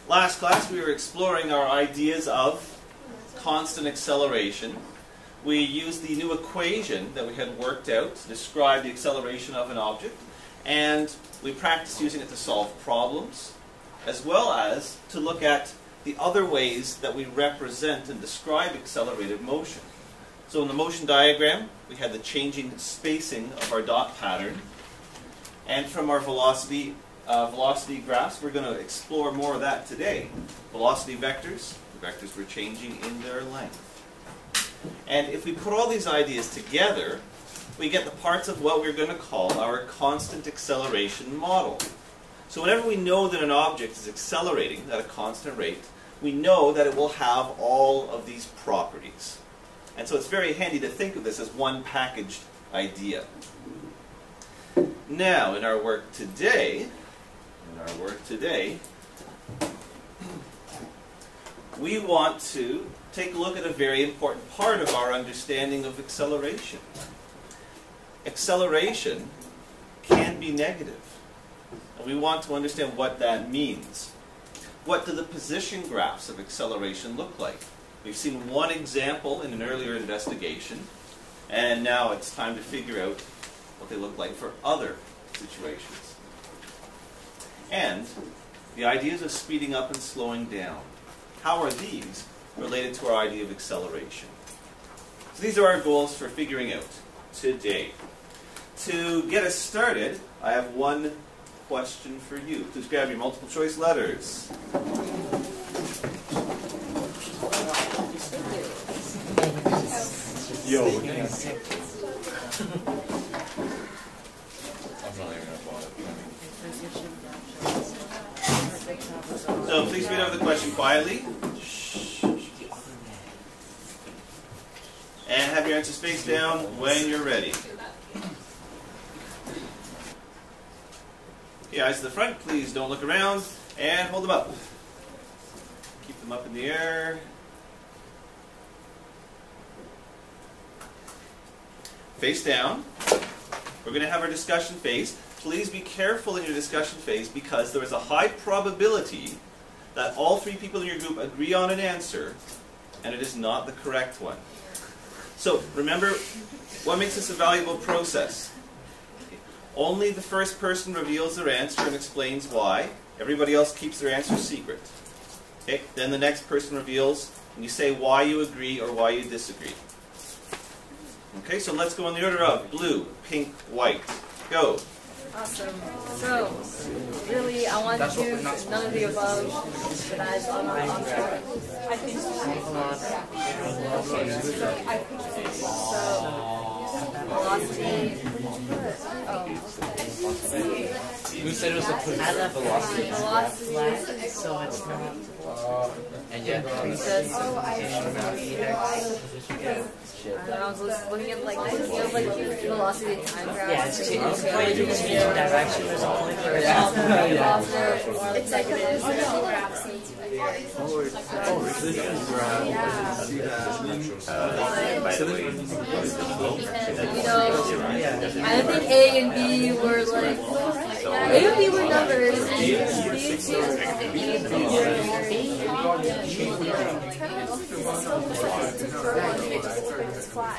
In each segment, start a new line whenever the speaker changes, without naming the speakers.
Last class we were exploring our ideas of constant acceleration. We used the new equation that we had worked out to describe the acceleration of an object, and we practiced using it to solve problems, as well as to look at the other ways that we represent and describe accelerated motion. So in the motion diagram, we had the changing spacing of our dot pattern, and from our velocity graphs, we're going to explore more of that today. Velocity vectors, the vectors were changing in their length. And if we put all these ideas together, we get the parts of what we're going to call our constant acceleration model. So whenever we know that an object is accelerating at a constant rate, we know that it will have all of these properties. And so it's very handy to think of this as one packaged idea. Now, in our work today, we want to take a look at a very important part of our understanding of acceleration. Acceleration can be negative, and we want to understand what that means. What do the position graphs of acceleration look like? We've seen one example in an earlier investigation, and now it's time to figure out what they look like for other situations. And the ideas of speeding up and slowing down. How are these related to our idea of acceleration? So these are our goals for figuring out today. To get us started, I have one question for you. Please grab your multiple choice letters.
Yo.
So please read over the question quietly. And have your answers face down when you're ready. Okay, eyes to the front, please don't look around. And hold them up. Keep them up in the air. Face down. We're going to have our discussion phase. Please be careful in your discussion phase because there is a high probability that all three people in your group agree on an answer and it is not the correct one. So remember, what makes this a valuable process? Only the first person reveals their answer and explains why. Everybody else keeps their answer secret. Okay? Then the next person reveals and you say why you agree or why you disagree. Okay, so let's go in the order of blue, pink, white. Go.
Awesome. So, really, I want to choose none of the above, but I saw my answer. Velocity.
Who said it was a velocity?
Velocity.
So it's not.
And yet,
And I was looking at like velocity time graph.
Yeah, it's pointing in the direction or something.
It's like it is. I don't think A and B were like A and B were numbers, and B and B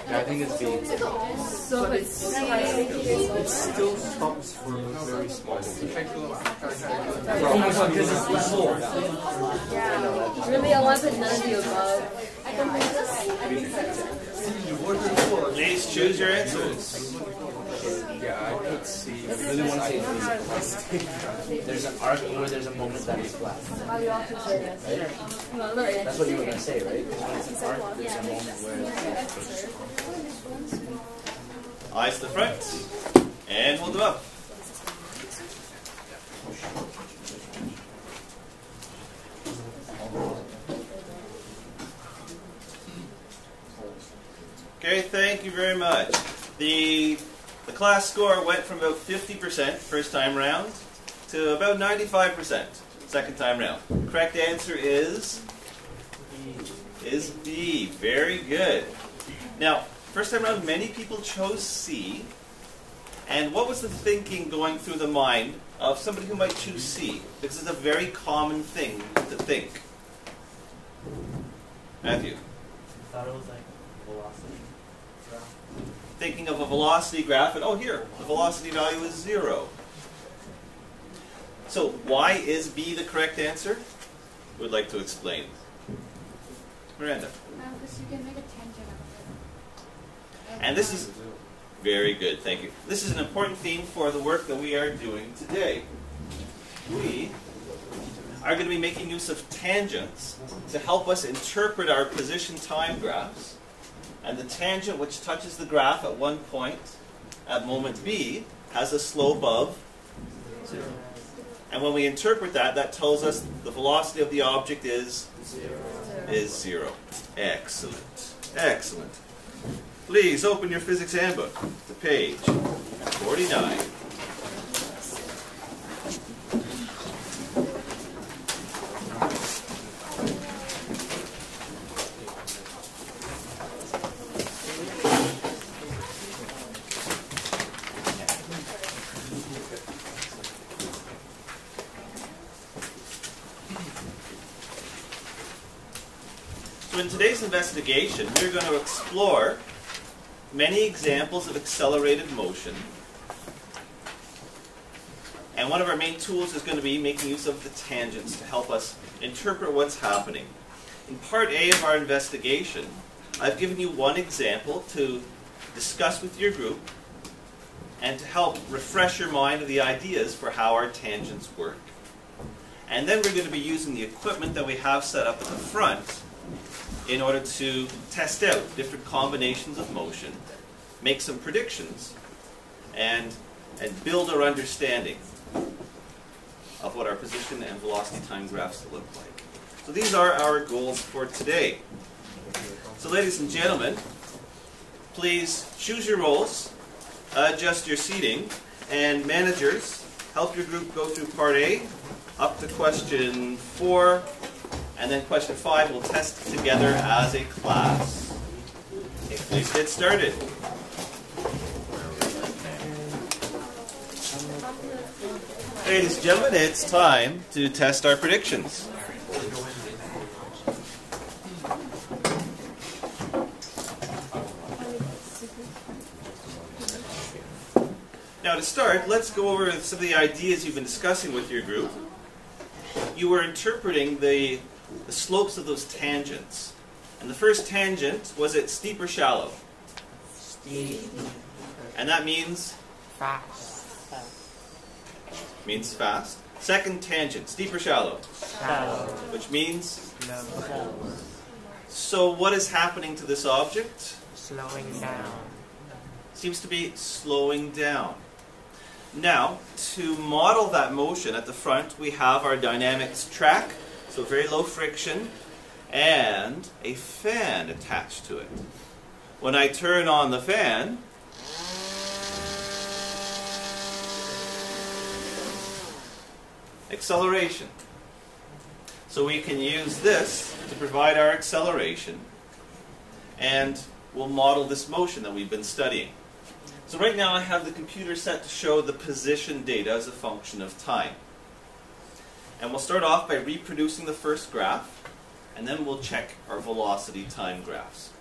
I think it's B.
So
It still stops for a very small.
Because it's the source.
really, I want to put none of the above.
Please choose your answers.
Yeah, I could see.
I really want to say there's an arc where there's a moment that is flat. Right? That's what you were going to say, right? There's an arc, there's a moment where
Eyes to the front. And hold them up. Okay, thank you very much. The class score went from about 50% first time round to about 95% second time round. Correct answer is B. Very good. Now, first time round, many people chose C. And what was the thinking going through the mind of somebody who might choose C? This is a very common thing to think. Matthew?
I thought it was like velocity graph.
Thinking of a velocity graph, and oh, here, the velocity value is 0. So why is B the correct answer? Would like to explain. Miranda?
Because you can make a tangent out of it.
And this is very good, thank you. This is an important theme for the work that we are doing today. We are going to be making use of tangents to help us interpret our position time graphs. And the tangent which touches the graph at one point, at moment B, has a slope of 0. And when we interpret that, that tells us the velocity of the object is 0. Excellent. Excellent. Please open your physics handbook to page 49. So in today's investigation, we're going to explore many examples of accelerated motion. And one of our main tools is going to be making use of the tangents to help us interpret what's happening. In part A of our investigation, I've given you one example to discuss with your group and to help refresh your mind of the ideas for how our tangents work. And then we're going to be using the equipment that we have set up at the front in order to test out different combinations of motion, make some predictions, and build our understanding of what our position and velocity time graphs look like. So these are our goals for today. So ladies and gentlemen, please choose your roles, adjust your seating, and managers, help your group go through part A up to question 4. And then question 5 we'll test together as a class. Okay, please get started. Ladies and gentlemen, it's time to test our predictions. Now to start, let's go over some of the ideas you've been discussing with your group. You were interpreting the slopes of those tangents. And the first tangent, was it steep or shallow?
Steep.
And that means?
Fast.
Means fast. Second tangent, steep or shallow?
Shallow.
Which means?
Slow.
So what is happening to this object?
Slowing down.
Seems to be slowing down. Now, to model that motion at the front, we have our dynamics track, so very low friction, and a fan attached to it. When I turn on the fan, acceleration. So we can use this to provide our acceleration, and we'll model this motion that we've been studying. So right now I have the computer set to show the position data as a function of time. And we'll start off by reproducing the first graph, and then we'll check our velocity time graphs.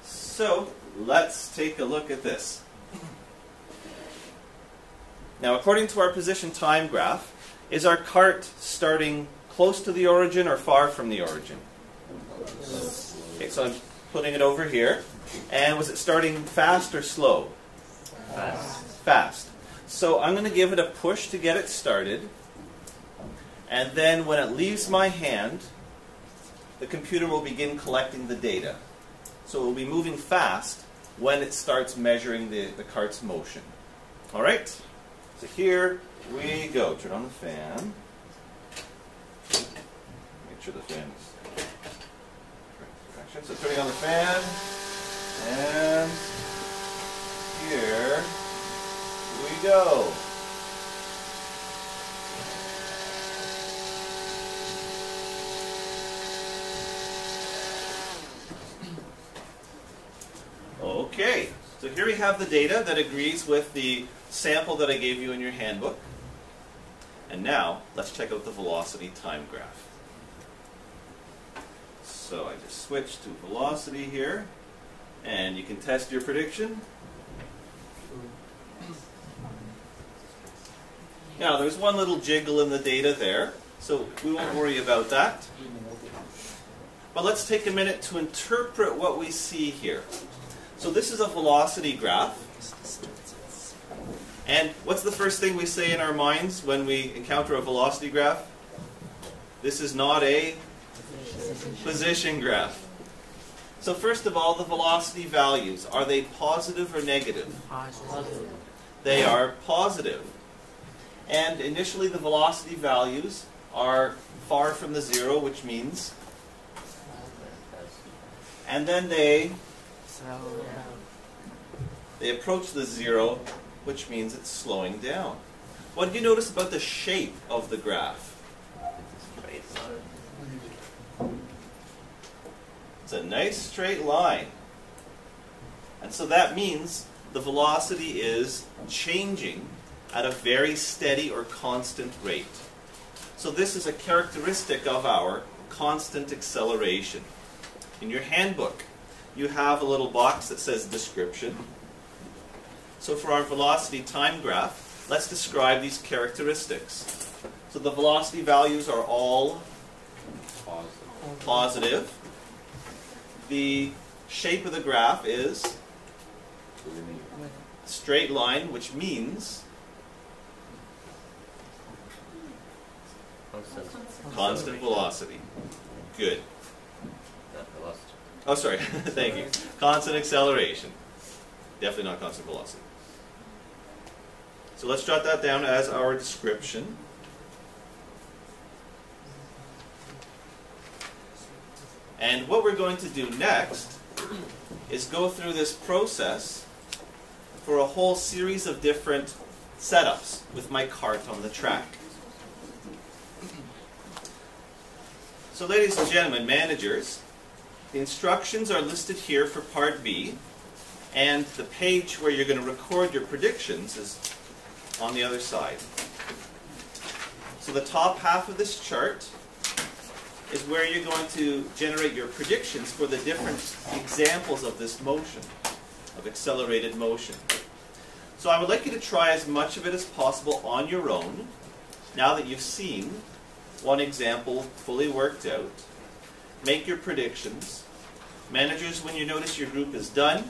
So let's take a look at this. Now according to our position time graph, is our cart starting close to the origin or far from the origin? Okay, so I'm putting it over here. And was it starting fast or slow?
Fast.
Fast. So I'm going to give it a push to get it started. And then when it leaves my hand, the computer will begin collecting the data. So it will be moving fast when it starts measuring the cart's motion. All right? So here we go. Turn on the fan. Make sure the fan is correct direction. So turning on the fan. And here we go. Okay, so here we have the data that agrees with the sample that I gave you in your handbook. And now, let's check out the velocity time graph. So I just switched to velocity here, and you can test your prediction. Now, there's one little jiggle in the data there, so we won't worry about that. But let's take a minute to interpret what we see here. So this is a velocity graph. And what's the first thing we say in our minds when we encounter a velocity graph? This is not a position graph. So first of all, the velocity values, are they positive or negative?
Positive.
They are positive. And initially the velocity values are far from the zero, which means, and then they approach the zero, which means it's slowing down. What did you notice about the shape of the graph? It's a nice straight line. And so that means the velocity is changing at a very steady or constant rate. So this is a characteristic of our constant acceleration. In your handbook, you have a little box that says description. So for our velocity time graph, let's describe these characteristics. So the velocity values are all positive. The shape of the graph is straight line, which means constant velocity. Good. Oh, sorry. Thank you. Constant acceleration. Definitely not constant velocity. So let's jot that down as our description. And what we're going to do next is go through this process for a whole series of different setups with my cart on the track. So ladies and gentlemen, managers, the instructions are listed here for Part B, and the page where you're going to record your predictions is on the other side. So the top half of this chart is where you're going to generate your predictions for the different examples of this motion, of accelerated motion. So I would like you to try as much of it as possible on your own, now that you've seen one example fully worked out. Make your predictions. Managers, when you notice your group is done,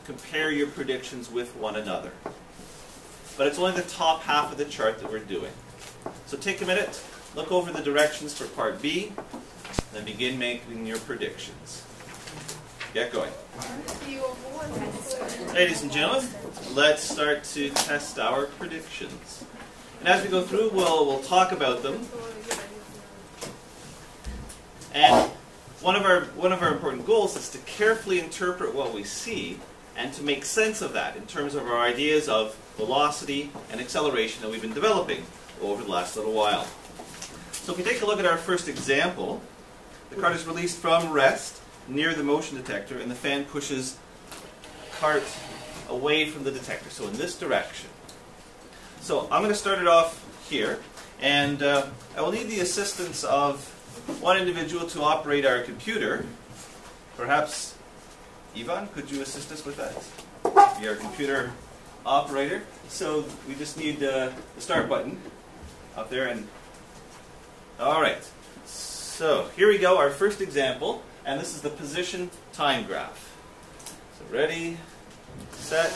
compare your predictions with one another. But it's only the top half of the chart that we're doing. So take a minute, look over the directions for Part B, then begin making your predictions. Get going. Ladies and gentlemen, let's start to test our predictions. And as we go through, we'll talk about them. And one of our important goals is to carefully interpret what we see and to make sense of that in terms of our ideas of velocity and acceleration that we've been developing over the last little while. So if we take a look at our first example, the cart is released from rest near the motion detector, and the fan pushes the cart away from the detector, so in this direction. So I'm going to start it off here, and I will need the assistance of one individual to operate our computer. Perhaps, Ivan, could you assist us with that? You're a computer operator. So we just need the start button up there. And all right. So here we go, our first example. And this is the position time graph. So ready, set,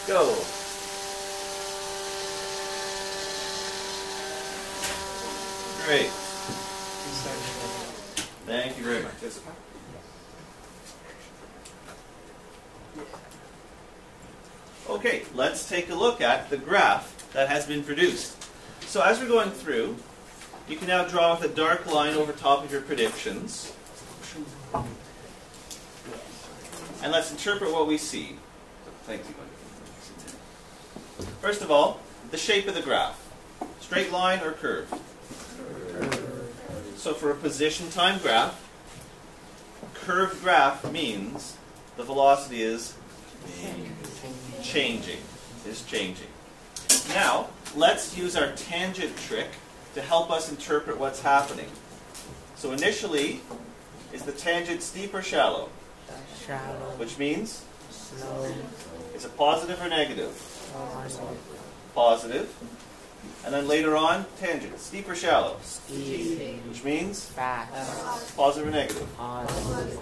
go. Great. Thank you very much. Okay, let's take a look at the graph that has been produced. So as we're going through, you can now draw with a dark line over top of your predictions. And let's interpret what we see. Thank you. First of all, the shape of the graph. Straight line or curve? So for a position time graph, curved graph means the velocity is changing. is changing. Now, let's use our tangent trick to help us interpret what's happening. So initially, is the tangent steep or shallow?
Shallow.
Which means,
Slow.
is it positive or negative?
Positive.
Positive. And then later on, tangent, steep or shallow?
Steep.
Which means,
Fast.
positive or negative?
Positive.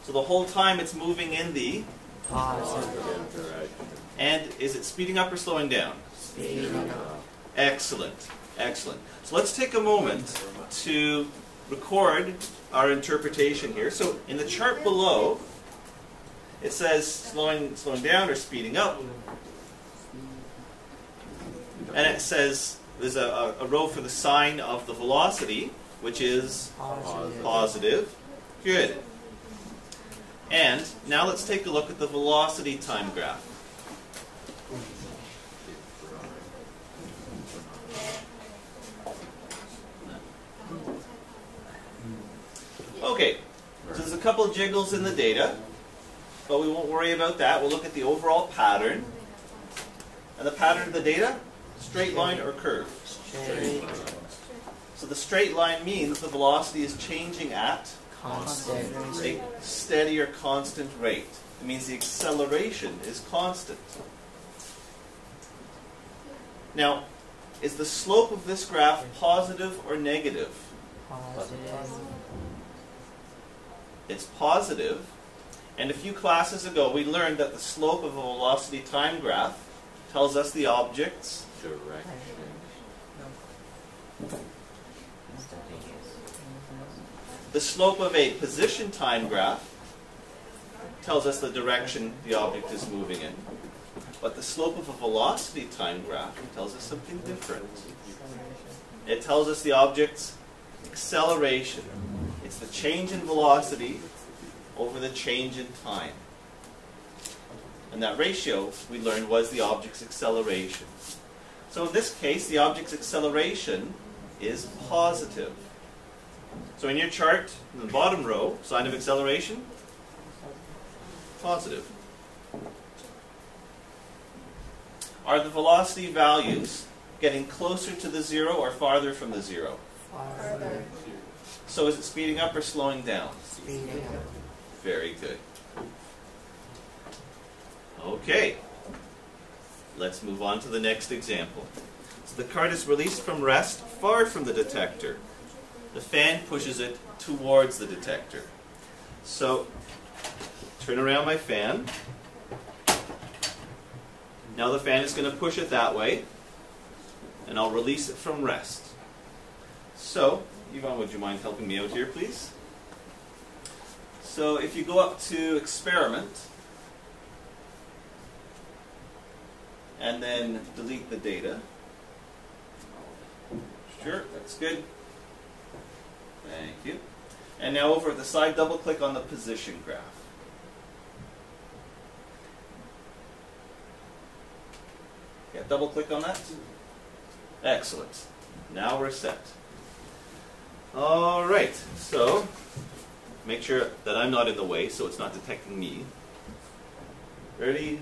So the whole time it's moving in the,
Positive.
and is it speeding up or slowing down?
Speeding up.
Excellent, excellent. So let's take a moment to record our interpretation here. So in the chart below, it says slowing down or speeding up. And it says there's a row for the sign of the velocity, which is
Positive.
positive. Good. And now let's take a look at the velocity time graph. Okay, so there's a couple of jiggles in the data, but we won't worry about that. We'll look at the overall pattern. And the pattern of the data, straight line or curve?
Straight.
So the straight line means the velocity is changing at
Constant.
a steady or constant rate. It means the acceleration is constant. Now, is the slope of this graph positive or negative?
Positive.
It's positive. And a few classes ago, we learned that the slope of a velocity time graph tells us the object's The slope of a position time graph tells us the direction the object is moving in. But the slope of a velocity time graph tells us something different. It tells us the object's acceleration. It's the change in velocity over the change in time. And that ratio, we learned, was the object's acceleration. So in this case, the object's acceleration is positive. So in your chart, in the bottom row, sign of acceleration, positive. Are the velocity values getting closer to the zero or farther from the zero?
Farther.
So is it speeding up or slowing down?
Speeding up.
Very good. Okay. Let's move on to the next example. So the card is released from rest far from the detector. The fan pushes it towards the detector. So, turn around my fan. Now the fan is going to push it that way, and I'll release it from rest. So, Yvonne, would you mind helping me out here, please? So, if you go up to experiment, and then delete the data. Sure, that's good. Thank you. And now over at the side, double click on the position graph. Yeah, double click on that. Excellent. Now we're set. All right, so make sure that I'm not in the way so it's not detecting me. Ready,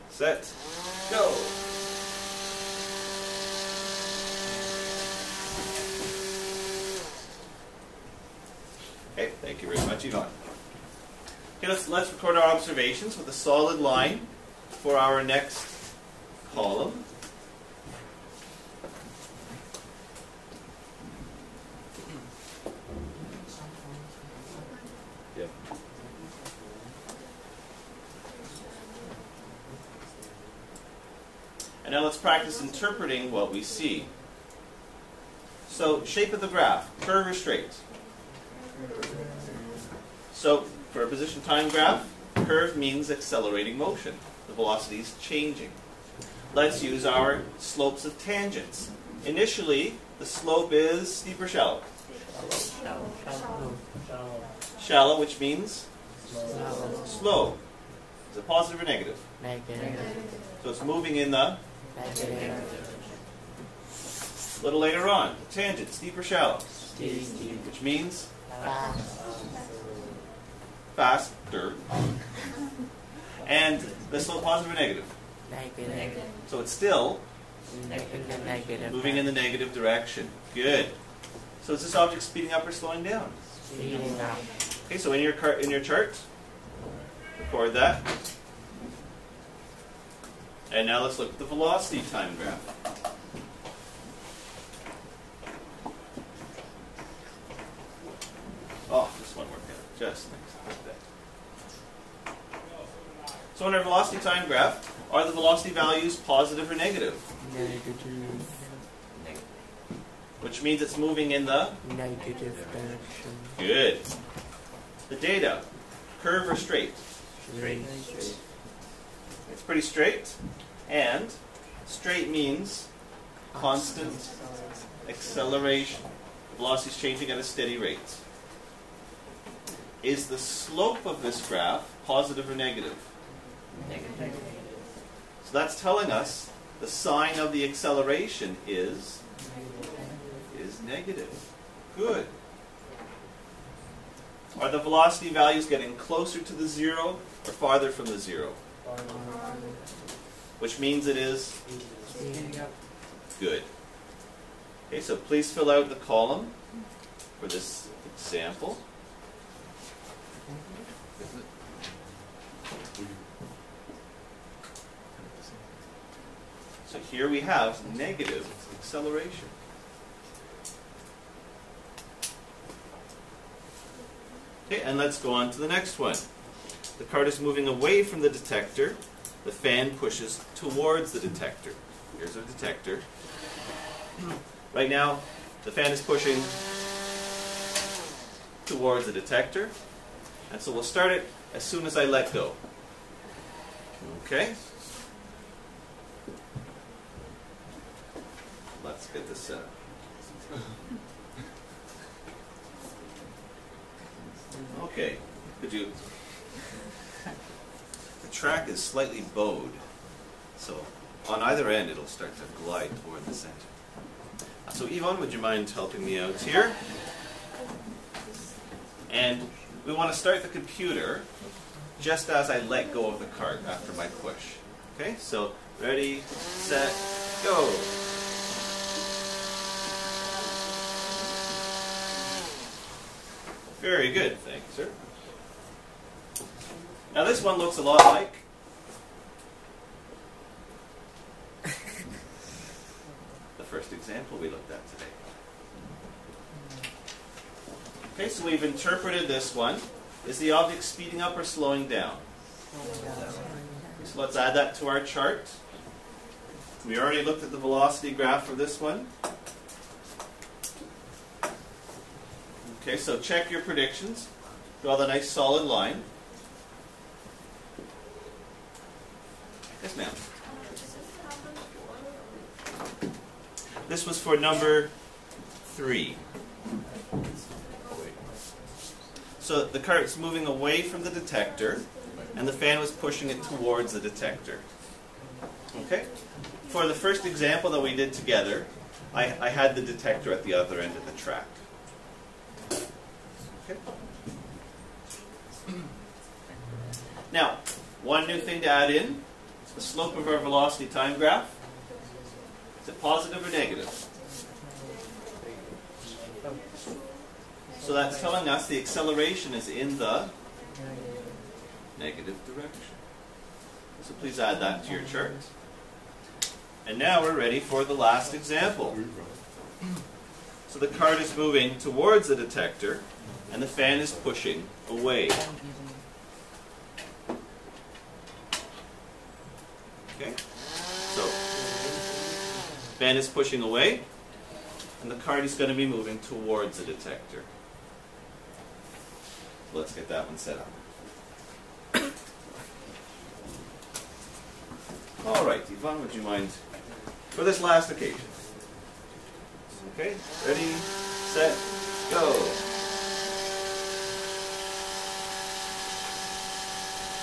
set, go. Okay, thank you very much, Yvonne. Okay, let's record our observations with a solid line for our next column.
Yep.
And now let's practice interpreting what we see. So, shape of the graph, curve or straight? So, for a position time graph, curve means accelerating motion. The velocity is changing. Let's use our slopes of tangents. Initially, the slope is steep or shallow? Shallow, which means slow. Is it positive or negative?
Negative.
So it's moving in the
Negative.
a little later on. Tangent, steep or shallow?
Steep.
Which means
Fast.
faster. And the slope positive or negative?
Negative.
So it's still
Negative.
moving in the negative direction. Good. So is this object speeding up or slowing down?
Speeding up.
Okay, so in your chart, record that. And now let's look at the velocity time graph. Oh, this one worked out just like that. So in our velocity time graph, are the velocity values positive or negative?
Negative.
Which means it's moving in the
Negative direction.
good. The data, curve or straight?
Straight.
It's pretty straight. And straight means constant acceleration. The velocity is changing at a steady rate. Is the slope of this graph positive or negative?
Negative.
So that's telling us the sign of the acceleration is negative. Good. Are the velocity values getting closer to the zero or farther from the zero? Which means it is
Speeding up.
good. Okay, so please fill out the column for this example. So here we have negative acceleration. Okay, and let's go on to the next one. The cart is moving away from the detector. The fan pushes towards the detector. Here's our detector. Right now, the fan is pushing towards the detector. And so we'll start it as soon as I let go. Okay? Let's get this set up. Okay, could you... The track is slightly bowed, so on either end it'll start to glide toward the center. So Yvonne, would you mind helping me out here? And we want to start the computer just as I let go of the cart after my push. Okay, so ready, set, go. Very good, thanks, sir. Now this one looks a lot like the first example we looked at today. Okay, so we've interpreted this one. Is the object speeding up or slowing down? So let's add that to our chart. We already looked at the velocity graph for this one. Okay, so check your predictions. Draw the nice solid line. Yes, ma'am. This was for number 3. So the cart's moving away from the detector, and the fan was pushing it towards the detector. Okay? For the first example that we did together, I had the detector at the other end of the track. Okay. Now, one new thing to add in, the slope of our velocity time graph. Is it positive or negative? So that's telling us the acceleration is in the negative direction. So please add that to your chart. And now we're ready for the last example. So the cart is moving towards the detector, and the fan is pushing away. Okay? So, fan is pushing away, and the cart is going to be moving towards the detector. Let's get that one set up. All right, Yvonne, would you mind for this last occasion? Okay, ready, set, go.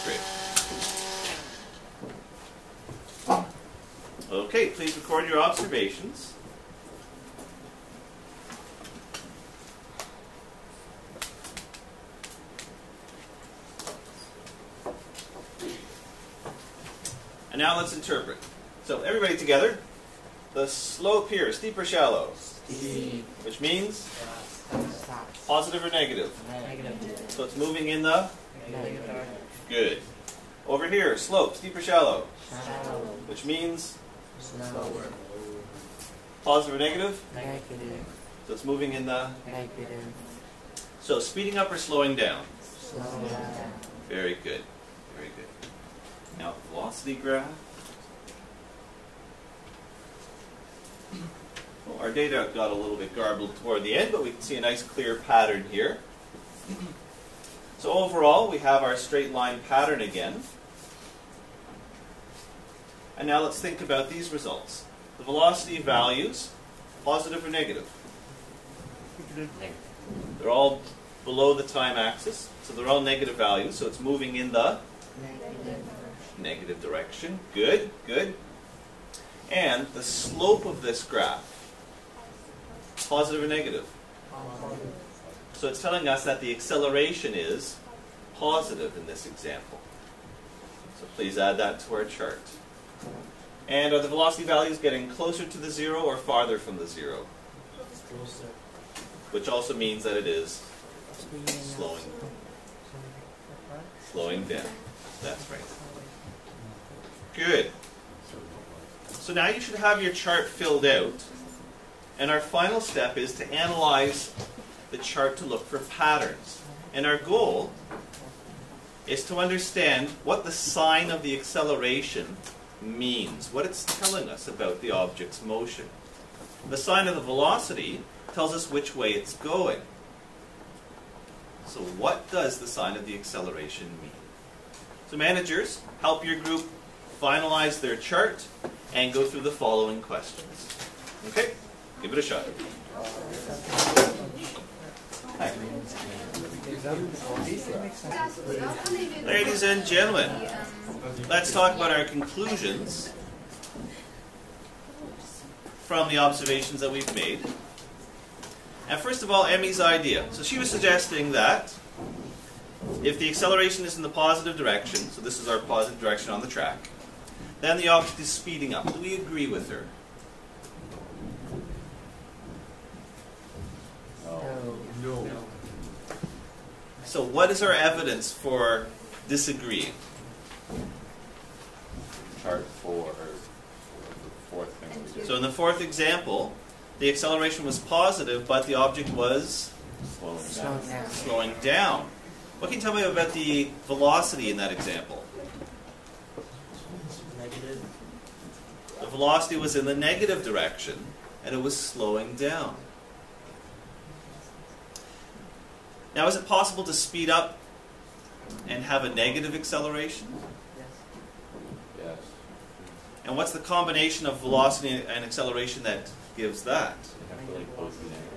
Great. Okay, please record your observations. And now let's interpret. So everybody together. The slope here, steep or shallow?
Steep.
Which means
Stop.
positive or negative?
Negative.
So it's moving in the
Negative.
good. Over here, slope, steep or shallow?
Shallow.
Which means
Slower.
positive or negative?
Negative.
So it's moving in the...
Negative.
So speeding up or slowing down?
Slow down.
Very good. Very good. Now, velocity graph. Well, our data got a little bit garbled toward the end, but we can see a nice clear pattern here. So overall, we have our straight line pattern again. And now let's think about these results. The velocity values, positive or negative? They're all below the time axis, so they're all negative values, so it's moving in the
Negative.
negative direction. Good, good. And the slope of this graph, positive or negative? So it's telling us that the acceleration is positive in this example. So please add that to our chart. And are the velocity values getting closer to the zero or farther from the zero?
Closer.
Which also means that it is slowing down. That's right. Good. So now you should have your chart filled out. And our final step is to analyze the chart to look for patterns. And our goal is to understand what the sign of the acceleration means, what it's telling us about the object's motion. The sign of the velocity tells us which way it's going. So what does the sign of the acceleration mean? So managers, help your group finalize their chart and go through the following questions. Okay? Give it a shot. Hi. Ladies and gentlemen, let's talk about our conclusions from the observations that we've made. And first of all, Emmy's idea. So she was suggesting that if the acceleration is in the positive direction, so this is our positive direction on the track, then the object is speeding up. Do we agree with her?
No.
So what is our evidence for disagreeing?
Chart 4, or the fourth thing we did.
So in the fourth example, the acceleration was positive, but the object was
Slow down.
slowing down. What can you tell me about the velocity in that example?
Negative.
The velocity was in the negative direction, and it was slowing down. Now, is it possible to speed up and have a negative acceleration?
Yes.
And what's the combination of velocity and acceleration that gives that?
They have to like both be negative.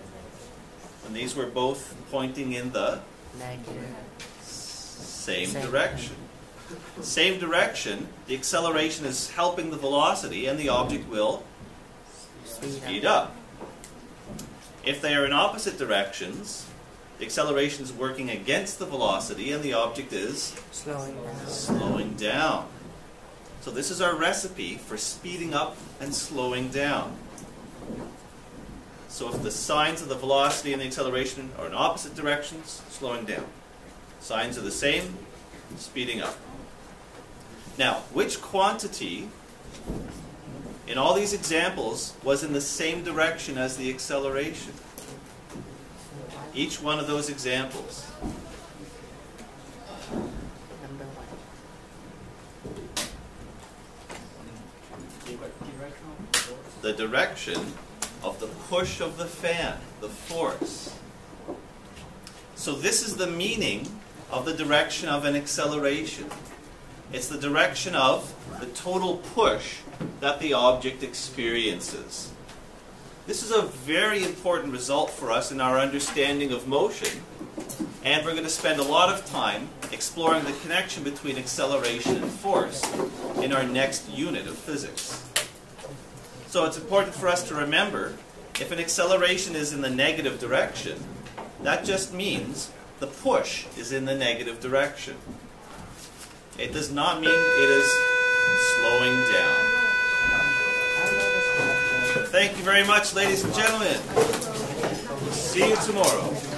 And these were both pointing in the
Negative.
same direction. Same direction, the acceleration is helping the velocity, and the object will speed up. If they are in opposite directions, the acceleration is working against the velocity, and the object is
Slowing down.
slowing down. So this is our recipe for speeding up and slowing down. So if the signs of the velocity and the acceleration are in opposite directions, slowing down. Signs are the same, speeding up. Now, which quantity in all these examples was in the same direction as the acceleration? Each one of those examples.
Number 1.
The direction of the push of the fan, the force. So this is the meaning of the direction of an acceleration. It's the direction of the total push that the object experiences. This is a very important result for us in our understanding of motion, and we're going to spend a lot of time exploring the connection between acceleration and force in our next unit of physics. So it's important for us to remember, if an acceleration is in the negative direction, that just means the push is in the negative direction. It does not mean it is slowing down. Thank you very much, ladies and gentlemen. See you tomorrow.